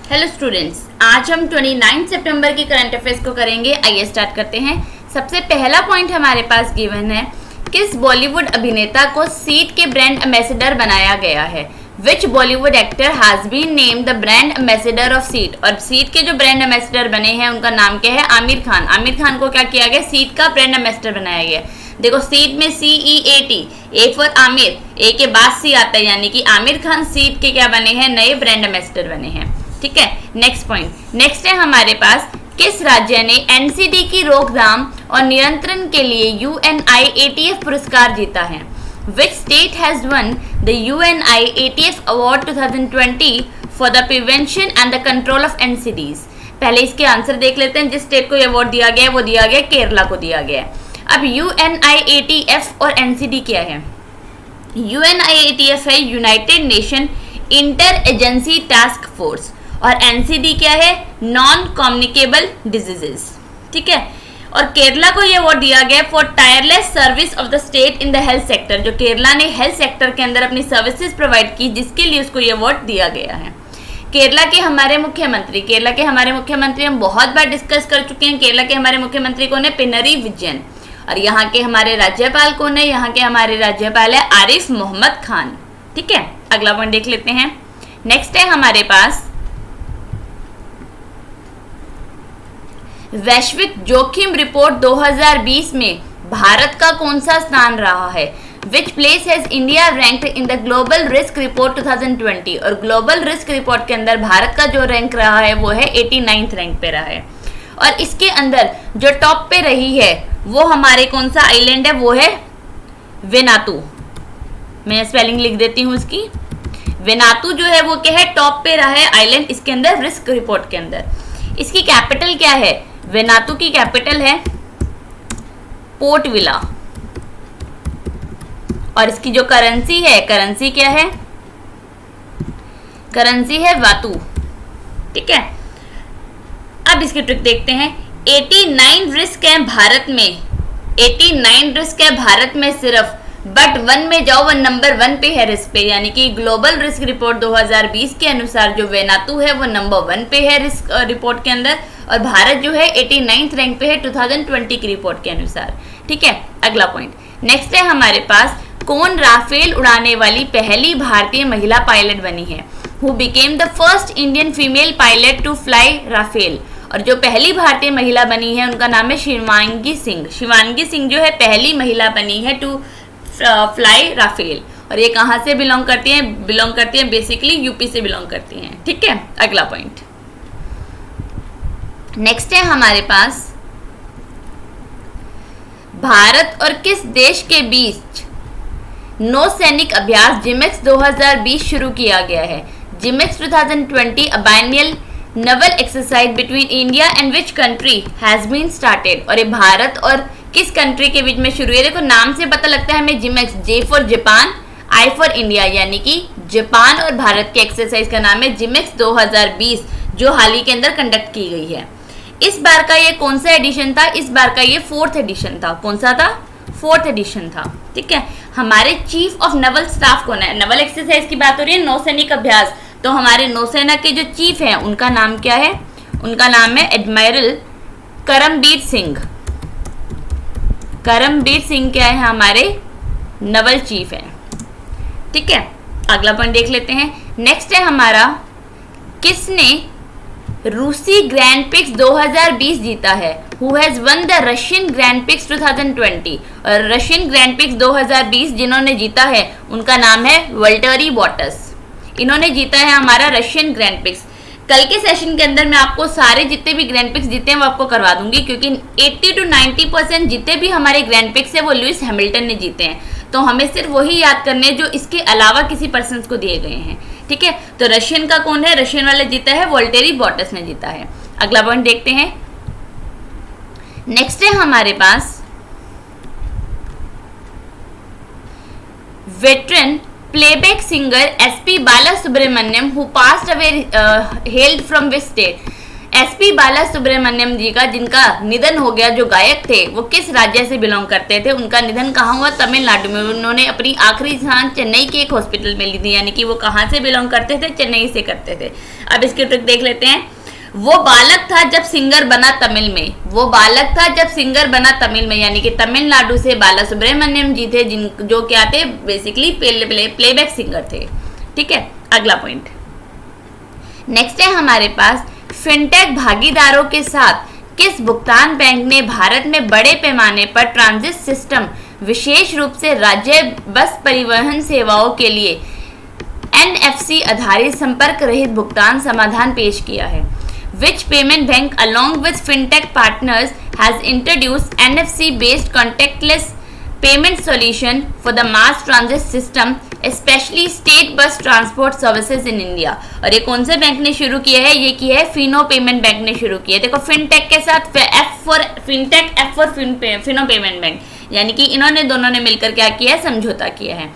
Hello students, आज हम 29 सितंबर के करंट अफेयर्स को करेंगे। आइए स्टार्ट करते हैं। सबसे पहला पॉइंट हमारे पास गिवन है, किस बॉलीवुड अभिनेता को सीट के ब्रांड एम्बेसडर बनाया गया है। Which Bollywood actor has been named the brand ambassador of Seat. और सीट के जो ब्रांड एम्बेसडर बने हैं उनका नाम क्या है? आमिर खान। आमिर खान को क्या किया गया? सीट का ब्रांड एम्बेसडर बनाया गया। देखो, सीट में CEAT, ए फॉर आमिर, ए के बाद सी आता है, यानी कि आमिर खान सीट के क्या बने हैं? नए ब्रांड एम्बेसडर बने हैं। ठीक है, नेक्स्ट पॉइंट। नेक्स्ट है हमारे पास, किस राज्य ने NCD की रोकथाम और नियंत्रण के लिए UNIATF पुरस्कार जीता है। Which state has won the UNIATF Award 2020 for the prevention and the control of NCDs? पहले इसके आंसर देख लेते हैं। जिस स्टेट को ये अवार्ड दिया गया है वो दिया गया केरला को दिया गया है। अब UNIATF और NCD क्या है? UNIATF है United nation inter agency task force, और NCD क्या है? Non communicable diseases. ठीक है, और केरला को ये अवार्ड दिया गया for tireless service of the state in the health sector. जो केरला ने हेल्थ सेक्टर के अंदर अपनी सर्विसेज प्रोवाइड की, जिसके लिए उसको ये अवार्ड दिया गया है। केरला के हमारे मुख्यमंत्री हम बहुत बार डिस्कस कर चुके हैं। केरला के हमारे मुख्यमंत्री कौन है? पिनरी विजयन। और यहाँ के हमारे राज्यपाल कौन है? यहाँ के हमारे राज्यपाल है आरिफ मोहम्मद खान। ठीक है, अगला पॉइंट देख लेते हैं। नेक्स्ट है हमारे पास, वैश्विक जोखिम रिपोर्ट 2020 में भारत का कौन सा स्थान रहा है। Which place has India ranked in the global risk report 2020। और ग्लोबल रिस्क रिपोर्ट के अंदर भारत का जो रैंक रहा है वो है 89th रैंक पे रहा है। और इसके अंदर जो टॉप पे रही है वो हमारे कौन सा आइलैंड है? वो है वेनातू। मैं स्पेलिंग लिख देती हूँ इसकी। वेनातू जो है वो क्या है? टॉप पे रहा है आइलैंड इसके अंदर रिस्क रिपोर्ट के अंदर। इसकी कैपिटल क्या है? वेनातू की कैपिटल है पोर्ट विला। और इसकी जो करेंसी है, करेंसी क्या है? करेंसी है वातू। ठीक है, अब इसकी ट्रिक देखते हैं। 89 रिस्क है भारत में, 89 रिस्क है भारत में सिर्फ, बट 1 में जाओ, वो नंबर 1 पे है रिस्क पे। यानी कि ग्लोबल रिस्क रिपोर्ट 2020 के अनुसार जो वेनातू है वो नंबर 1 पे है रिस्क रिपोर्ट के अंदर, और भारत जो है 89th रैंक पे है 2020 की रिपोर्ट के अनुसार। ठीक है, अगला पॉइंट। नेक्स्ट है हमारे पास, कौन राफेल उड़ाने वाली पहली भारतीय महिला पायलट बनी है। Who became the first Indian female pilot to fly Rafale. और जो पहली भारतीय महिला बनी है उनका नाम है शिवांगी सिंह। शिवांगी सिंह जो है पहली महिला बनी है टू फ्लाई राफेल। और ये कहाँ से बिलोंग करती हैं? बेसिकली यूपी से बिलोंग करती हैं। ठीक है, अगला पॉइंट। नेक्स्ट है हमारे पास, भारत और किस देश के बीच नौसैनिक अभ्यास जिमेक्स 2020 शुरू किया गया है। JIMEX 2020 a biennial naval exercise between India and which country has been started. और ये भारत और किस कंट्री के बीच में शुरू है? देखो, नाम से पता लगता है हमें JIMEX. J for Japan, I for India, यानी कि जापान और भारत के एक्सरसाइज का नाम है जिमेक्स 2020, जो हाल ही के अंदर कंडक्ट की गई है। इस बार का ये कौन सा एडिशन था? इस बार का ये 4th एडिशन था। कौन सा था? 4th एडिशन था। ठीक है, हमारे चीफ ऑफ नवल स्टाफ कौन है? नवल एक्सरसाइज की बात हो रही है, नौसैनिक अभ्यास, तो हमारे नौसेना के जो चीफ हैं उनका नाम क्या है? उनका नाम है एडमिरल करमबीर सिंह। करमबीर सिंह क्या है? हमारे नवल चीफ है। ठीक है, अगला पॉइंट देख लेते हैं। नेक्स्ट है हमारा, किसने रूसी ग्रैंड पिक्स 2020 जीता है। Who has one the Russian grand pics 2020। और रशियन ग्रैंड पिक्स 2020 जिन्होंने जीता है उनका नाम है वल्टरी बॉटस। इन्होंने जीता है हमारा रशियन ग्रैंड पिक्स। कल के सेशन के अंदर मैं आपको सारे जितने भी ग्रैंड पिक्स जीते हैं वो आपको करवा दूंगी, क्योंकि 80 to 90% जितने भी हमारे ग्रैंड पिक्स है वो लुइस हैमिल्टन ने जीते हैं। तो हमें सिर्फ वही याद करने हैं जो इसके अलावा किसी पर्सन को दिए गए हैं। ठीक है, तो रशियन का कौन है? रशियन वाले जीता है वोल्टेरी बॉटस ने जीता है। अगला पॉइंट देखते हैं। नेक्स्ट है हमारे पास, veteran playback singer SP Balasubramaniam, who passed away, hailed from which state? SP Bala Subrahmanyam ji का, जिनका निधन हो गया, जो गायक थे, वो किस राज्य से बिलोंग करते थे? उनका निधन कहाँ हुआ? तमिलनाडु में। उन्होंने अपनी आखिरी सांस चेन्नई के एक हॉस्पिटल में ली थी, यानी कि वो कहाँ से बिलोंग करते थे? चेन्नई से करते थे। अब इसकी ट्रिक देख लेते हैं। वो बालक था जब सिंगर बना तमिल में, वो बालक था जब सिंगर बना तमिल में, यानी कि तमिलनाडु से बाला सुब्रमण्यम जी थे, जो क्या थे? बेसिकली प्लेबैक सिंगर थे। ठीक है, अगला पॉइंट नेक्स्ट है हमारे पास, फिनटेक भागीदारों के साथ किस भुगतान बैंक ने भारत में बड़े पैमाने पर ट्रांजिट सिस्टम, विशेष रूप से राज्य बस परिवहन सेवाओं के लिए एनएफसी आधारित संपर्क रहित भुगतान समाधान पेश किया है? Which payment bank along with fintech partners has introduced NFC based contactless payment solution for the mass transit system, especially state bus transport services in India? और ये कौन से बैंक ने शुरू किया है? ये किया है फिनो पेमेंट बैंक ने शुरू किया है। देखो, फिनटेक के साथ F for fintech, F for Fino payment bank, यानी कि इन्होंने दोनों ने मिलकर क्या किया है? समझौता किया है।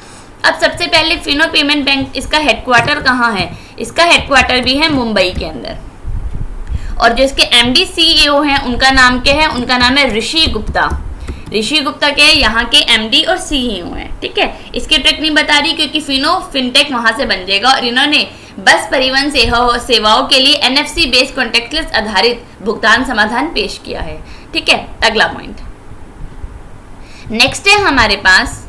अब सबसे पहले फिनो पेमेंट बैंक, इसका हेडक्वार्टर कहाँ है? इसका हेडक्वार्टर भी है मुंबई के अंदर, और जो इसके एमडी सीईओ हैं उनका नाम क्या है? उनका नाम है ऋषि गुप्ता। ऋषि गुप्ता क्या है? यहाँ के एमडी और सीईओ हैं। ठीक है, इसकी ट्रिक नहीं बता रही क्योंकि फिनो फिनटेक वहां से बन जाएगा, और इन्होंने बस परिवहन सेवाओं के लिए एनएफसी बेस्ड कॉन्टैक्टलेस आधारित भुगतान समाधान पेश किया है। ठीक है, अगला पॉइंट नेक्स्ट है हमारे पास,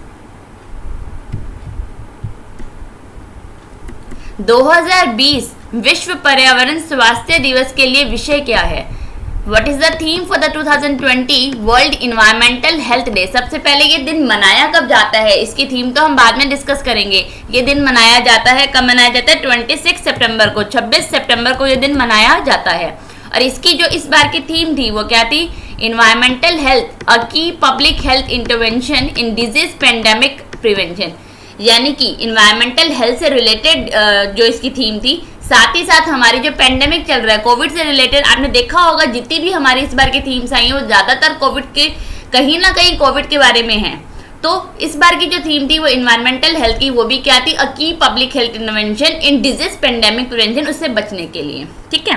2020 विश्व पर्यावरण स्वास्थ्य दिवस के लिए विषय क्या है? What is the theme for the 2020 world environmental health day? सबसे पहले ये दिन मनाया कब जाता है? इसकी थीम तो हम बाद में डिस्कस करेंगे। ये दिन मनाया जाता है, कब मनाया जाता है? 26 सितंबर को, 26 सितंबर को ये दिन मनाया जाता है। और इसकी जो इस बार की थीम थी वो क्या थी? इन्वायरमेंटल हेल्थ, अ की public health intervention in disease pandemic prevention, यानी कि इन्वायरमेंटल हेल्थ से रिलेटेड जो इसकी थीम थी, साथ ही साथ हमारी जो पेंडेमिक चल रहा है कोविड से रिलेटेड, आपने देखा होगा जितनी भी हमारी इस बार की थीम्स आई हैं वो ज़्यादातर कोविड के, कहीं ना कहीं कोविड के बारे में है। तो इस बार की जो थीम थी वो इन्वायरमेंटल हेल्थ की, वो भी क्या थी? अ की public health intervention in disease pandemic prevention, उससे बचने के लिए। ठीक है,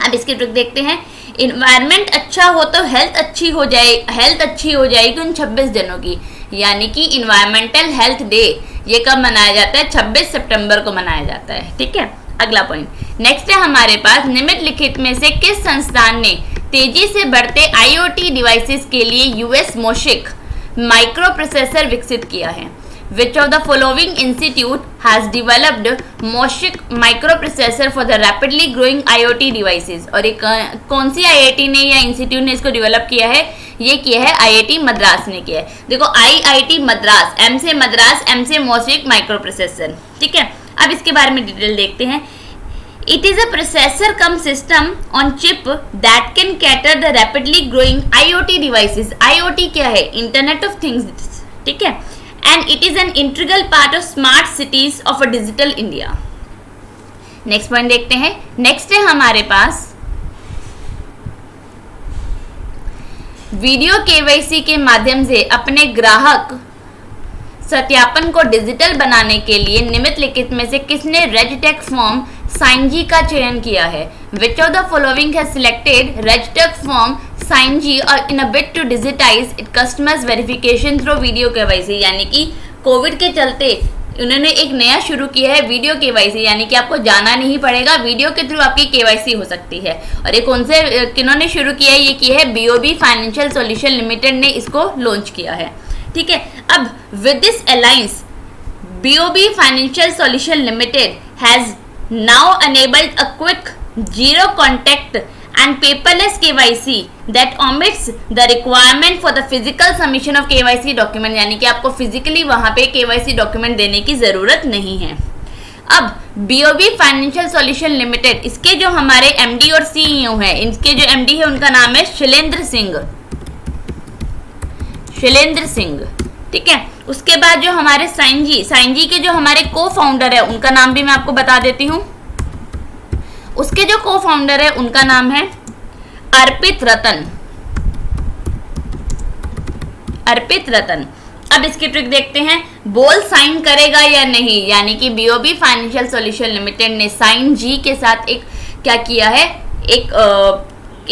अब इसकी ट्रिक देखते हैं। इन्वायरमेंट अच्छा हो तो हेल्थ अच्छी हो जाएगी उन 26 दिनों की, यानी कि इन्वायरमेंटल हेल्थ डे ये कब मनाया जाता है? 26 सितंबर को मनाया जाता है। ठीक है, अगला पॉइंट नेक्स्ट है हमारे पास, निम्नलिखित में से किस संस्थान ने तेजी से बढ़ते आईओटी डिवाइसेस के लिए यूएस मोशिक माइक्रो प्रोसेसर विकसित किया है? Which of the following institute has developed Moshik microprocessor for the rapidly growing IoT devices? और एक कौन सी आईआईटी ने या इंस्टीट्यूट ने इसको डेवलप किया है? ये किया है आईआईटी मद्रास ने किया है। देखो, आईआईटी मद्रास, एम से मद्रास, एम से मोशिक माइक्रोप्रोसेसर। ठीक है, अब इसके बारे में डिटेल देखते हैं। It is a processor cum system on chip that can cater the rapidly growing IoT devices. IoT क्या है? Internet of Things। ठीक है, and it is an integral part of smart cities of a digital India. Next point देखते हैं। Next है हमारे पास video KYC के माध्यम से अपने ग्राहक सत्यापन को डिजिटल बनाने के लिए निम्नलिखित में से किसने रेजिटेक फॉर्म साइनजी का चयन किया है? Which of the following has selected Regitech firm Sign-G or in a bid to digitize its customers verification through video KYC? यानी कि कोविड के चलते उन्होंने एक नया शुरू किया है वीडियो केवाईसी, यानी कि आपको जाना नहीं पड़ेगा, वीडियो के थ्रू आपकी केवाईसी हो सकती है। और ये कौन से किन्होंने शुरू किया है? ये किया है बीओबी फाइनेंशियल सॉल्यूशन लिमिटेड ने इसको लॉन्च किया है। ठीक है, अब with this alliance BOB financial solution limited has now enabled a quick zero contact and paperless KYC that omits the requirement for the physical submission of KYC document, यानी कि आपको फिजिकली वहां पे KYC डॉक्यूमेंट देने की जरूरत नहीं है। अब BOB फाइनेंशियल सॉल्यूशन लिमिटेड, इसके जो हमारे MD और CEO हैं, इनके जो MD है उनका नाम है शैलेंद्र सिंह। ठीक है, उसके बाद जो हमारे साइनजी के जो हमारे को फाउंडर है उनका नाम भी मैं आपको बता देती हूँ। उसके जो को फाउंडर है उनका नाम है अर्पित रतन। अब इसकी ट्रिक देखते हैं, बोल साइन करेगा या नहीं, यानी कि बीओबी फाइनेंशियल सॉल्यूशन लिमिटेड ने साइन जी के साथ एक क्या किया है, एक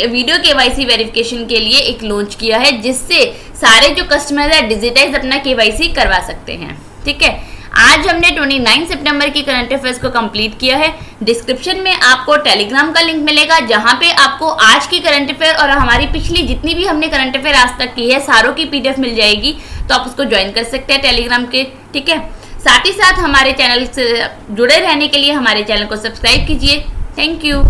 वीडियो केवाईसी वेरिफिकेशन के लिए एक लॉन्च किया है, जिससे सारे जो कस्टमर है डिजिटाइज अपना केवाईसी करवा सकते हैं। ठीक है, आज हमने 29 सितंबर की करंट अफेयर्स को कंप्लीट किया है। डिस्क्रिप्शन में आपको टेलीग्राम का लिंक मिलेगा, जहां पे आपको आज की करंट अफेयर और हमारी पिछली जितनी भी हमने करंट अफेयर आज तक की है सारों की पीडीएफ मिल जाएगी, तो आप उसको ज्वाइन कर सकते हैं टेलीग्राम के। ठीक है, साथ ही साथ हमारे चैनल से जुड़े रहने के लिए हमारे चैनल को सब्सक्राइब कीजिए। Thank you.